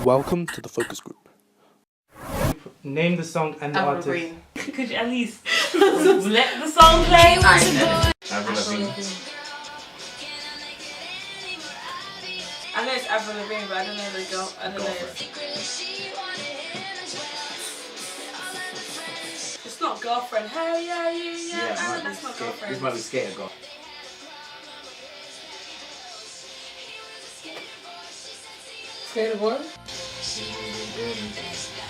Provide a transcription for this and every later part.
Welcome to the focus group. Name the song and the artist. Green. Could you at least let the song play? Avril Lavigne. I know it's Avril Lavigne, but I don't know the girl. I don't know. It's not Girlfriend. Hey, yeah. That's not Girlfriend. This might be Skater Girl. Skater Boy?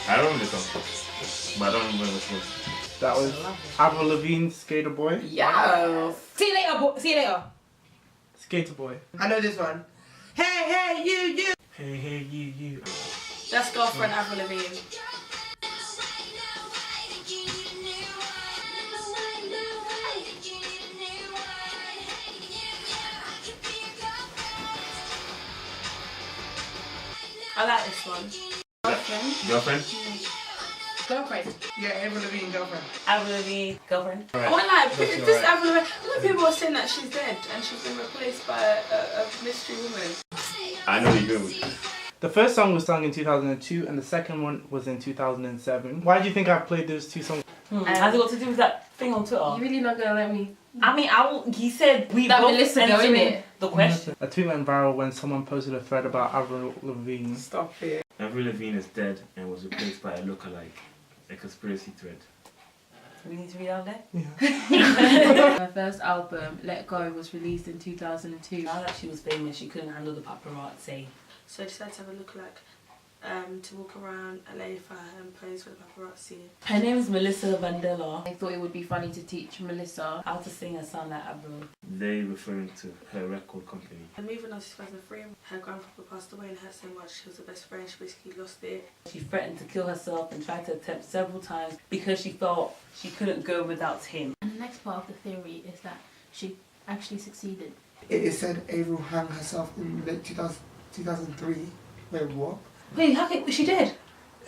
I don't remember this song, but I don't remember which one. That was Avril Lavigne, Skater Boy. Yeah. See you later. See you later. Skater Boy. I know this one. Hey, you. Hey, you. That's Girlfriend, Avril Lavigne. I like this one. Girlfriend? Girlfriend. Yeah, Avril Lavigne, Girlfriend. Avril Lavigne, Girlfriend. Right. I want like That's this right. Avril Lavigne. A lot of people are saying that she's dead and she's been replaced by a mystery woman. I know you're good with. The first song was sung in 2002 and the second one was in 2007. Why do you think I played those two songs? Has it got to do with that thing on Twitter? You really not gonna let me? I mean, he said we That both Melissa go, answering innit? the question. A tweet went viral when someone posted a thread about Avril Lavigne. Stop it. Avril Lavigne is dead and was replaced by a lookalike. A conspiracy thread. We need to read out there. Her first album, Let Go, was released in 2002. Now that she was famous, she couldn't handle the paparazzi. So I decided to have a lookalike to walk around LA for her and pose for the paparazzi. Her name is Melissa Vandella. I thought it would be funny to teach Melissa. How to sing a song like Avril. They referring to her record company. And moving on to 2003, her grandfather passed away and hurt so much. She was the best friend. She basically lost it. She threatened to kill herself and tried to attempt several times because she felt she couldn't go without him. And the next part of the theory is that she actually succeeded. It is said Avril hung herself in late 2003. Wait, what? Wait, how could she did?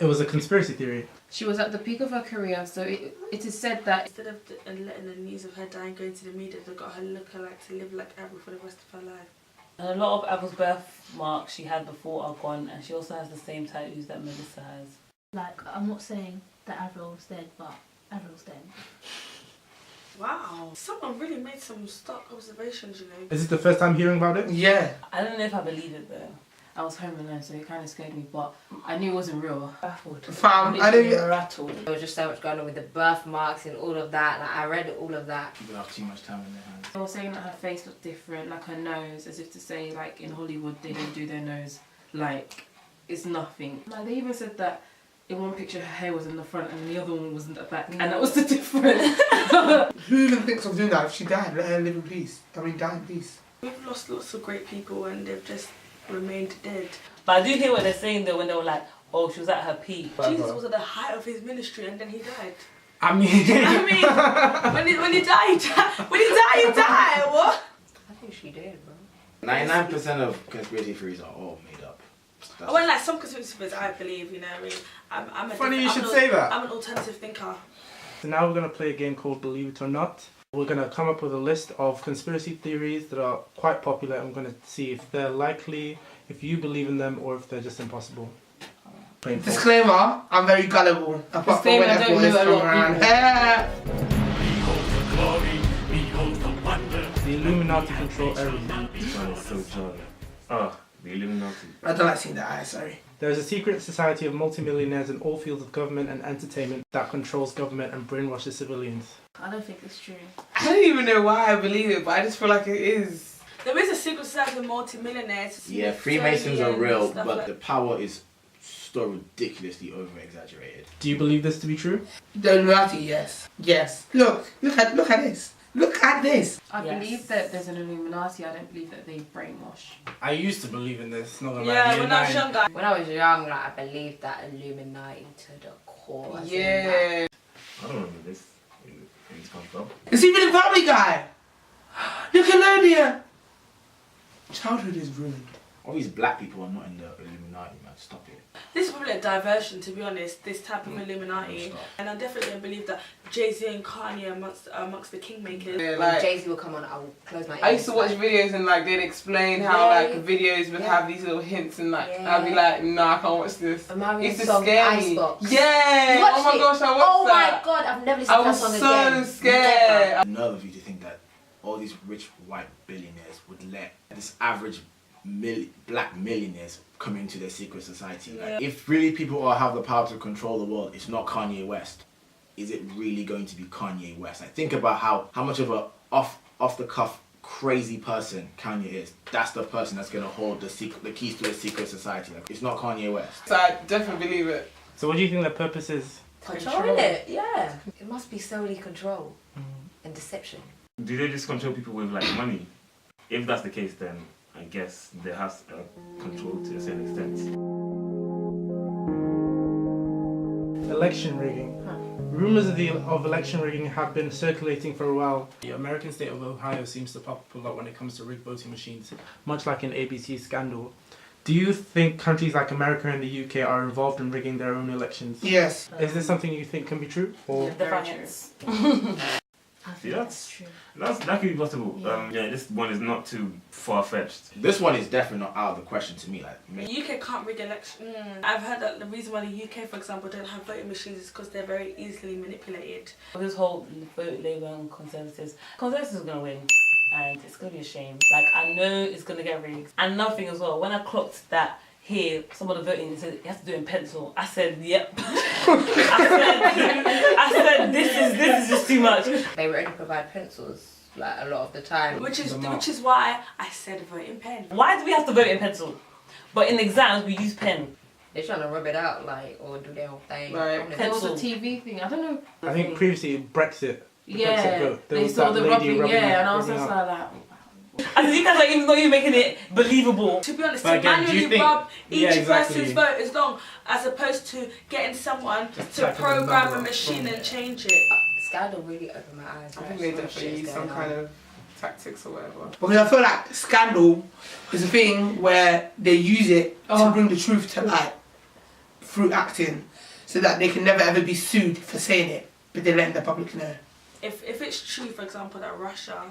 It was a conspiracy theory. She was at the peak of her career, so it is said that Instead of letting the news of her dying go to the media, they got her lookalike to live like Avril for the rest of her life. And a lot of Avril's birthmarks she had before are gone, and she also has the same tattoos that Melissa has. Like, I'm not saying that Avril's dead, but Avril's dead. Wow, someone really made some stark observations, you know. Is this the first time hearing about it? Yeah. I don't know if I believe it though. I was home alone, so it kind of scared me, but I knew it wasn't real. Baffled. Fam, I Literally didn't. rattled. There was just so much going on with the birthmarks and all of that. Like, I read all of that. People have too much time in their hands. They were saying that her face looked different, like her nose, as if to say, like in Hollywood they don't do their nose, like it's nothing. Like they even said that in one picture her hair was in the front and the other one was in the back, and that was the difference. Who even thinks of doing that? If she died, let her live in peace. Die in peace. We've lost lots of great people and they've just remained dead. But I do hear what they're saying though when they were like, oh, she was at her peak. Jesus was at the height of his ministry and then he died. I mean, when he died, he died. What? I think she did, bro. 99% of conspiracy theories are all made up. I went like some conspiracy theories I believe, you know what I mean? I'm a Funny you I'm should an- say that. I'm an alternative thinker. So now we're going to play a game called Believe It or Not. We're going to come up with a list of conspiracy theories that are quite popular. I'm going to see if they're likely, if you believe in them, or if they're just impossible. Painful. Disclaimer, I'm very gullible. Apart from when Disclaimer, everyone don't is know a coming lot of around. The Illuminati control everything. This one is so jolly. Oh, the Illuminati. I don't like seeing that eye, sorry. There is a secret society of multimillionaires in all fields of government and entertainment that controls government and brainwashes civilians. I don't think it's true. I don't even know why I believe it, but I just feel like it is. There is a secret society of multi-millionaires. Yeah, Freemasons are real, Stuff but like- the power is so ridiculously over-exaggerated. Do you believe this to be true? The Illuminati, yes. Yes. Look at this. Look at this. I Yes. believe that there's an Illuminati. I don't believe that they brainwash. I used to believe in this, not gonna lie. Yeah, Year when I was 9. younger. When I was young, like, I believed that Illuminati to the core. as in, like, Yeah. I don't know where this comes from. It's even a Family Guy. Nickelodeon. Childhood is ruined. All these black people are not in the Illuminati, man. Stop it. This is probably it diversion, to be honest, this type of Illuminati. And I definitely don't believe that Jay-Z and Kanye are amongst the kingmakers. When Yeah, like, Jay-Z will come on, I'll close my ears. I used to watch videos and like they'd explain how Yeah. like videos would have these little hints and like Yeah. I'd be like, nah, I can't watch this. A Marion It's to song, scare me. Icebox. Yeah. You watched Oh my it? gosh, I watched Oh that. my god, I've never listened I to that was song so again. scared. Never. Nerve of you to think that all these rich white billionaires would let this average black millionaires come into their secret society. Like, if really people have the power to control the world, it's not Kanye West. Is it really going to be Kanye West? Like, think about how much of a off the cuff crazy person Kanye is. That's the person that's gonna hold the keys to the secret society. Like, it's not Kanye West. So I definitely believe it. So what do you think their purpose is? Control it, yeah. It must be solely control and deception. Do they just control people with like money? If that's the case, then I guess they have control to a certain extent. Election rigging. Rumors of election rigging have been circulating for a while. The American state of Ohio seems to pop up a lot when it comes to rigged voting machines, much like an ABC scandal. Do you think countries like America and the UK are involved in rigging their own elections? Yes. Is this something you think can be true? Or The finance. I See, think that's true. that could be possible. Yeah. This one is not too far-fetched. This one is definitely not out of the question to me. Like, The UK can't rig elections. I've heard that the reason why the UK, for example, don't have voting machines is because they're very easily manipulated. This whole vote Labour and Conservatives are going to win. And it's going to be a shame. Like, I know it's going to get rigged. And another thing as well, when I clocked that here, some of the voting said you have to do it in pencil. I said, yep. I said this is just too much. They already provide pencils like a lot of the time. Which is why I said vote in pen. Why do we have to vote in pencil? But in exams we use pen. They're trying to rub it out, like, or do their whole thing. Right. There was a TV thing. I don't know. I think previously Brexit. Yeah, vote, there they was saw that the lady rubbing. Yeah, and I was rubbing just out. like. And you guys are even not even making it believable. To be honest, But to again, do you manually think- rub each Yeah, exactly. person's vote is long, as opposed to getting someone Just to typing the program number a up machine from- and change it. Scandal really opened my eyes. I think like, they so much definitely shit is use some going kind on. of tactics or whatever. Because I feel like scandal is a thing where they use it to bring the truth to light through acting, so that they can never ever be sued for saying it, but they're letting the public know. If it's true, for example, that Russia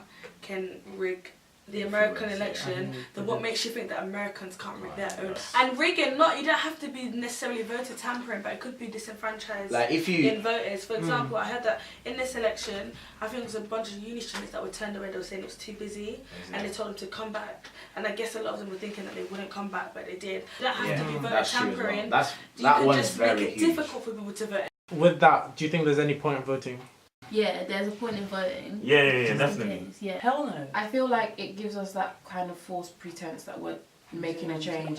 can rig the American election, then what makes you think that Americans can't rig their own? And rigging, you don't have to be necessarily voter tampering, but it could be disenfranchised Like, if you in voters. For example, I heard that in this election, I think it was a bunch of uni students that were turned away. They were saying it was too busy, and they told them to come back. And I guess a lot of them were thinking that they wouldn't come back, but they did. You don't have to be voter that's true as well. tampering. That You can one's just make very it huge. difficult for people to vote. With that, do you think there's any point in voting? Yeah, there's a point in voting. Yeah, Just in definitely. case, yeah. Hell no. I feel like it gives us that kind of false pretense that we're making a change.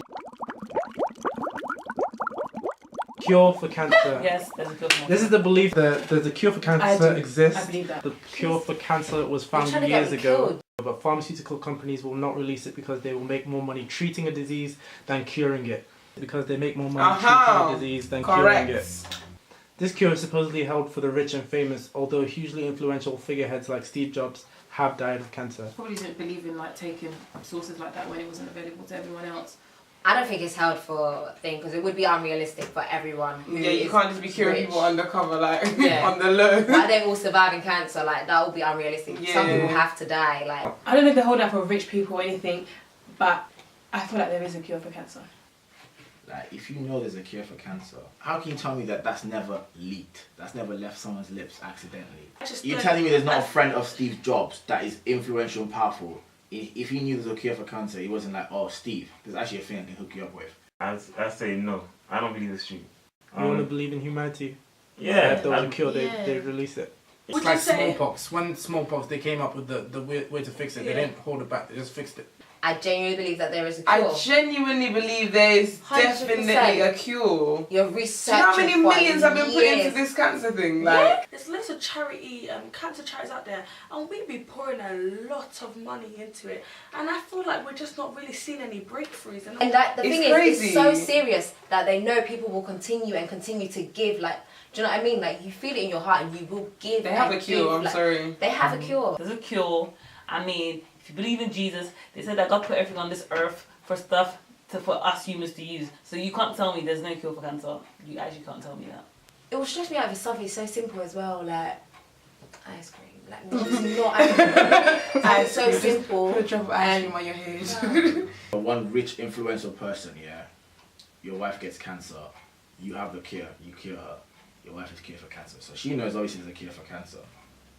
Cure for cancer. Yes, there's a good one. This is the belief that there's a cure for I cancer do. exists. I believe that. The cure for cancer was They're found trying to get years me ago, killed. but pharmaceutical companies will not release it because they will make more money treating a disease than curing it. Because they make more money treating a disease than curing it. This cure is supposedly held for the rich and famous, although hugely influential figureheads like Steve Jobs have died of cancer. Probably didn't believe in like taking sources like that when it wasn't available to everyone else. I don't think it's held for a thing because it would be unrealistic for everyone. Who Yeah, you is can't just be curing rich. people undercover, like Yeah. on the low. Why they all surviving cancer? Like that would be unrealistic. Some Yeah. people have to die. Like I don't know if they hold out for rich people or anything, but I feel like there is a cure for cancer. Like, if you know there's a cure for cancer, how can you tell me that that's never leaked? That's never left someone's lips accidentally? You're telling me there's not a friend of Steve Jobs that is influential and powerful. If he knew there's a cure for cancer, he wasn't like, oh, Steve, there's actually a thing I can hook you up with. I say no. I don't believe it's true. You want to believe in humanity? Yeah. If there was a cure, Yeah. they'd release it. It's Would like you say- smallpox. When smallpox, they came up with the way to fix it. They Yeah. didn't hold it back. They just fixed it. I genuinely believe that there is a I cure. genuinely believe there is 100%. definitely a cure. You're Do you researching. know how many for millions have been put into years. this cancer thing? Yeah, Like, there's loads of charity, cancer charities out there, and we be pouring a lot of money into it. And I feel like we're just not really seeing any breakthroughs. And like the It's thing crazy. is, it's so serious that they know people will continue and continue to give. Like, do you know what I mean? Like, you feel it in your heart and you will give. they have and a cure, give, I'm like, sorry. They have a cure. There's a cure. I mean, if you believe in Jesus, they said that God put everything on this earth for stuff for us humans to use. So you can't tell me there's no cure for cancer. You actually can't tell me that. It will stress me out if it's something so simple as well, like ice cream. Like, no, it's not ice cream. It's so simple. Put a drop of ice cream on your head. One rich influential person, yeah, your wife gets cancer, you have the cure, you cure her. Your wife is cured for cancer, so she knows obviously there's a cure for cancer.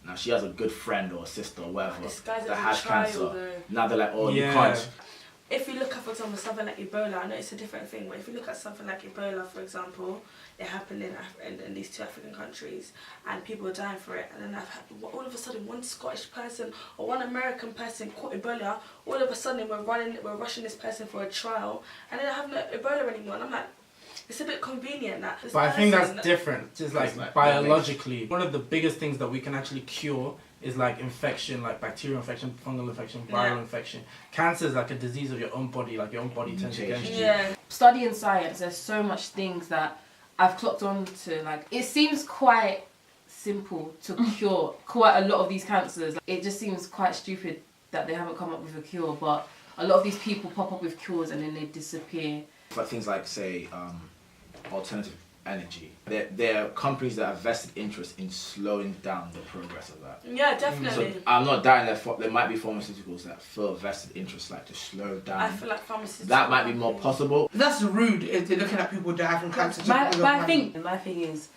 Now she has a good friend or a sister or whatever that has cancer. Now they're like, oh, you can't. If you look at, for example, something like Ebola, I know it's a different thing, but if you look at something like Ebola, for example, it happened in these 2 African countries, and people were dying for it, and then all of a sudden one Scottish person or one American person caught Ebola, all of a sudden we're rushing this person for a trial, and they don't have no Ebola anymore, and I'm like, it's a bit convenient that. But I think that's different. Just like biologically, one of the biggest things that we can actually cure is like infection, like bacterial infection, fungal infection, viral infection. Cancer is like a disease of your own body, like your own body turns against you. Studying science, there's so much things that I've clocked on to. Like, it seems quite simple to cure quite a lot of these cancers. It just seems quite stupid that they haven't come up with a cure, but a lot of these people pop up with cures and then they disappear. But things like, say, alternative energy. There are companies that have vested interest in slowing down the progress of that. Yeah, definitely. So I'm not doubting that there might be pharmaceuticals that feel vested interest, like to slow down. I feel like pharmaceuticals. That might be more possible. That's rude if they're looking at people dying from cancer. My thing is,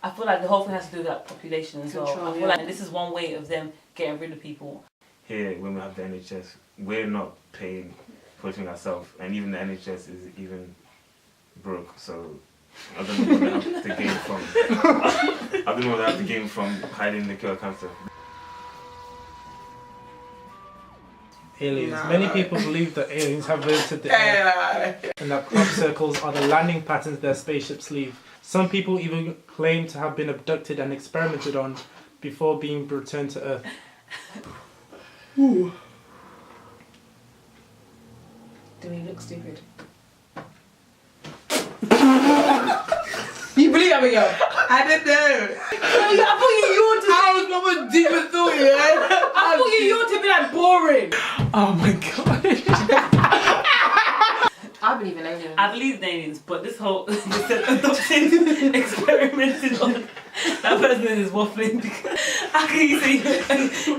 I feel like the whole thing has to do with that population as well. I feel like this is one way of them getting rid of people. Here, when we have the NHS, we're not paying for it ourselves, and even the NHS is even broke. So I don't know what they have to gain from. I don't know what they have to gain from hiding the cure of cancer. Aliens. Many people believe that aliens have visited the Earth and that crop circles are the landing patterns their spaceships leave. Some people even claim to have been abducted and experimented on before being returned to Earth. Ooh. Do we look stupid? You believe me, yo? I didn't know. I thought you yawned to I was not deep in thought, yeah. I thought you yawned to be like boring. Oh my god. I believe in aliens. I believe in aliens, but this whole adoption experimented on that person is waffling. How can you say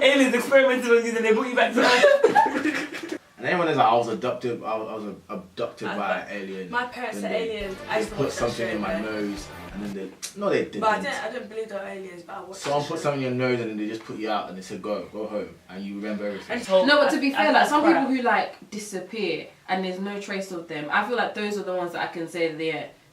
aliens experimented on you and they brought you back to Earth? And anyone is like, I was abducted by an alien. My parents are aliens. I used to put watch something that in my show, nose, and then they didn't. But I didn't believe they were aliens, but I watched Someone put something in your nose and then they just put you out and they said go home, and you remember everything. No, but to be fair, like some people who like disappear and there's no trace of them, I feel like those are the ones that I can say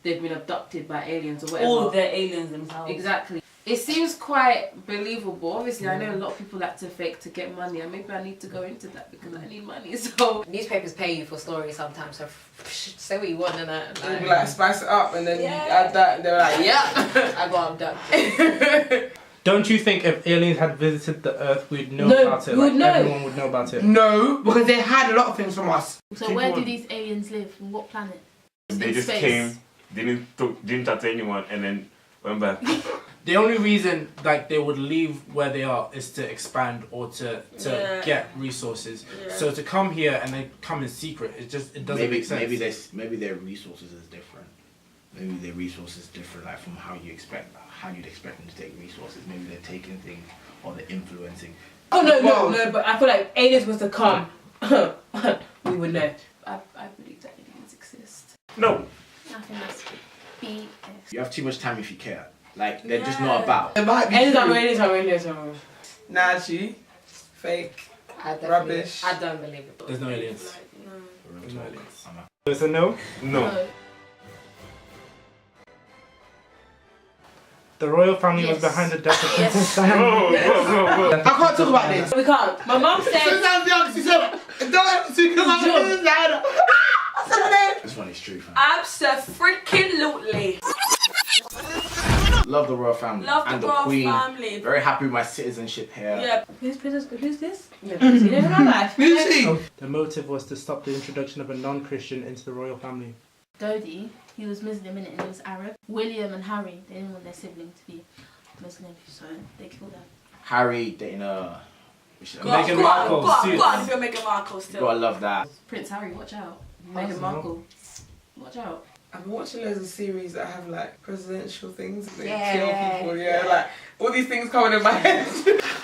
they've been abducted by aliens or whatever. All they're aliens themselves. Exactly. It seems quite believable. Obviously, I know a lot of people like to fake to get money, and maybe I need to go into that because I need money. So newspapers pay you for stories sometimes, so say what you want and that. They'll be like, spice it up, and then you add that, and they're like, yeah, I got abducted. Don't you think if aliens had visited the Earth, we'd know about it? We would know. Everyone would know about it. No, because they had a lot of things from us. So where do these aliens live? On what planet? They just came, didn't chat to anyone, and then went back. The only reason like they would leave where they are is to expand or to get resources. Yeah. So to come here and they come in secret, it doesn't make sense. Maybe their resources is different. Maybe their resources different, like from how you'd expect them to take resources. Maybe they're taking things or they're influencing. oh no, but I feel like aliens was to come. We would know. I believe that aliens exist. No. I think that's BS. You have too much time if you care. Like they're just not about. It might be aliens. nah, G, fake, rubbish. I don't believe it. There's no aliens. No. There's no aliens. So it's a no? No. The royal family was behind the death of Princess Diana. I can't talk about this. We can't. My mum said. Sometimes young, she said, don't speak about this. This one is true, fam. Abso-freaking-lutely. Love the royal family. Love and the the royal queen. family. Very happy with my citizenship here. Yeah. Who's this? Never seen it in my life. Who's she? The motive was to stop the introduction of a non-Christian into the royal family. Dodi, he was Muslim and he was Arab. William and Harry, they didn't want their sibling to be Muslim, so they killed her. Harry dating a. Meghan Markle. Go on, if you're Meghan Markle still. Gotta love that. Prince Harry, watch out. Meghan Markle. Watch out. I've been watching loads of series that have like presidential things. They Yeah. kill people. Yeah, like all these things coming in my head.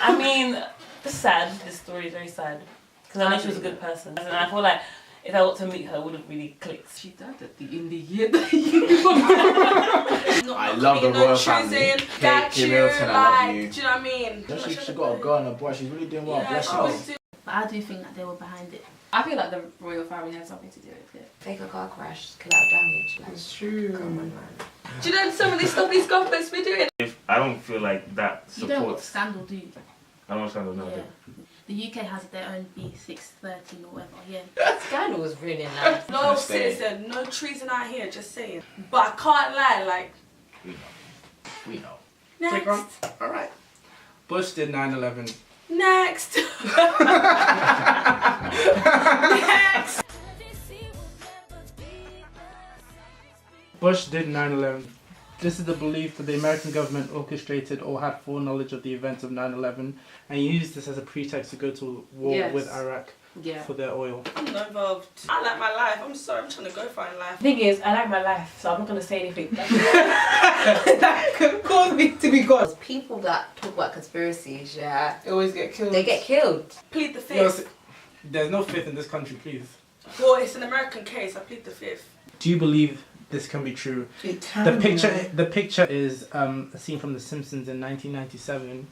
I mean, it's sad. This story is very sad because I know she was a good person, and I feel like if I got to meet her, it wouldn't really click. She died in the year. I love the royal family. Got you, Middleton, I love like, you. do you know what I mean? She got a girl and a boy. She's really doing well. Bless her. But I do think that they were behind it. I feel like the royal family had something to do with it. Fake a car crash, collateral damage. Like, It's true. come on, man. Do you know some of these stuff these governments be doing? If I don't feel like that You don't want supports. scandal, do you? I don't want to know. Yeah. The UK has their own B613 or whatever, yeah. Scandal was ruining life. No Stay. citizen, no treason out here, just saying. But I can't lie, like, We know. Take one. next, All right. Bush did 9/11. next. Next. Bush did 9/11. This is the belief that the American government orchestrated or had foreknowledge of the events of 9/11 and used this as a pretext to go to war Yes. with Iraq Yeah. for their oil. I'm not involved. I like my life. I'm sorry, I'm trying to go find life. Thing is, I like my life, so I'm not gonna say anything. That could cause me to be gone. People that talk about conspiracies, yeah, They always get killed. they get killed. Plead the Yo, fifth. there's no fifth in this country, please. Well, it's an American case. I plead the fifth. Do you believe this can be true? It can The be, picture, man. the picture is a scene from The Simpsons in 1997,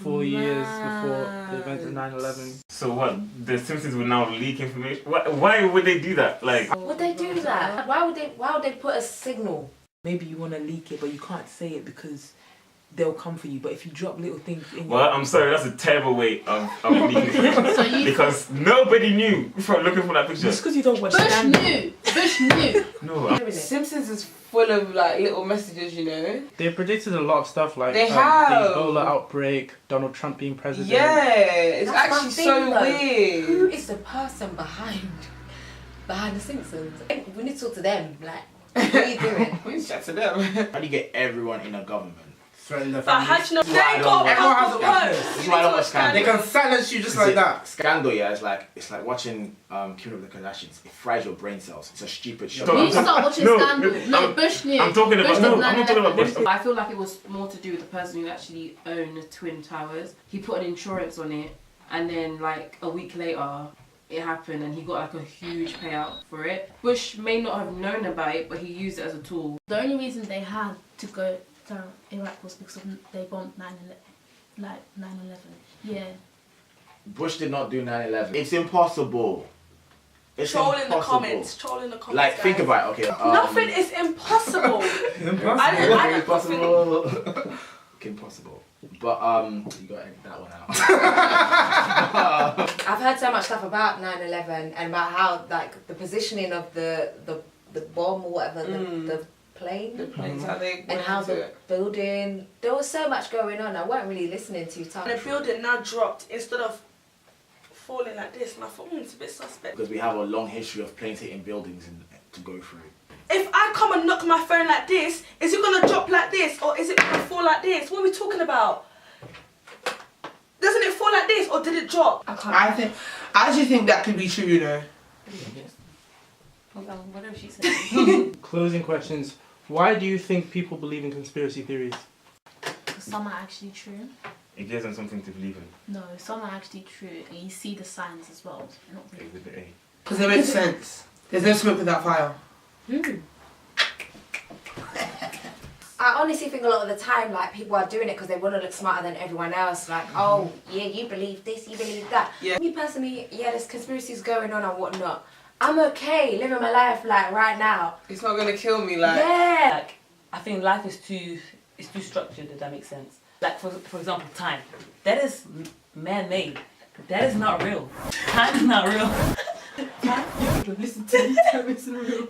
4 years before the events of 9/11. So what? The Simpsons would now leak information. Why would they do that? Like, Would they do that? Why would they put a signal? Maybe you want to leak it, but you can't say it because they'll come for you. But if you drop little things in well, I'm sorry, that's a terrible way of leaking information. So you Because nobody knew from looking for that picture. just because you don't watch Bush Scandal. knew. Bush knew. No, Simpsons is full of like little messages, you know. They predicted a lot of stuff like They the have. Ebola outbreak, Donald Trump being president. Yeah, it's That's my actually thing, so though. weird. Who is the person behind the Simpsons? We need to talk to them. Like, what are you doing? We need to chat to them. How do you get everyone in a government? Threatening their But how families. do you know Why they I got don't- Everyone has a a post? weakness. That's why I don't watch Scandal. They can silence you just like that. Scandal, yeah, it's like watching Keeping Up with the Kardashians. It fries your brain cells. It's a stupid show. Stop. You start watching No, Scandal. No, I'm- Bush knew. I'm talking about Bush no. did I'm not talking about 9/11. Bush. I feel like it was more to do with the person who actually owned the Twin Towers. He put an insurance on it, and then like a week later, it happened, and he got like a huge payout for it. Bush may not have known about it, but he used it as a tool. The only reason they had to go to Iraq was because they bombed 9/11. Yeah. Bush did not do 9/11. It's impossible. It's Troll in the impossible. comments. Troll in the comments. Like, think guys. about it, okay. Nothing is impossible. I Okay, don't impossible. Okay, impossible. But you gotta edit that one out. I've heard so much stuff about 9/11 and about how like the positioning of the bomb or whatever, the plane. The planes, how they And went how into the it. building, there was so much going on. I weren't really listening too And tough. the building now dropped instead of falling like this, and I thought, it's a bit suspect. Because we have a long history of planes hitting buildings to go through. If I come and knock my phone like this, is it gonna drop like this, or is it gonna fall like this? What are we talking about? Doesn't it fall like this, or did it drop? I actually think that could be true, you know. Hold on, whatever she said. Closing questions. Why do you think people believe in conspiracy theories? Some are actually true. It gives them something to believe in. No, some are actually true, and you see the signs as well. Not really. Exhibit A. Because it makes sense. There's no smoke without fire. I honestly think a lot of the time, like, people are doing it because they want to look smarter than everyone else. Like, oh, yeah, you believe this, you believe that. Yeah. Me personally, yeah, there's conspiracies going on and whatnot. I'm okay living my life, like, right now. It's not gonna kill me, like. Yeah. Like, I think life is too structured, if that makes sense. Like, for example, time. That is man-made. That is not real. Time is not real. Listen to me, time isn't real.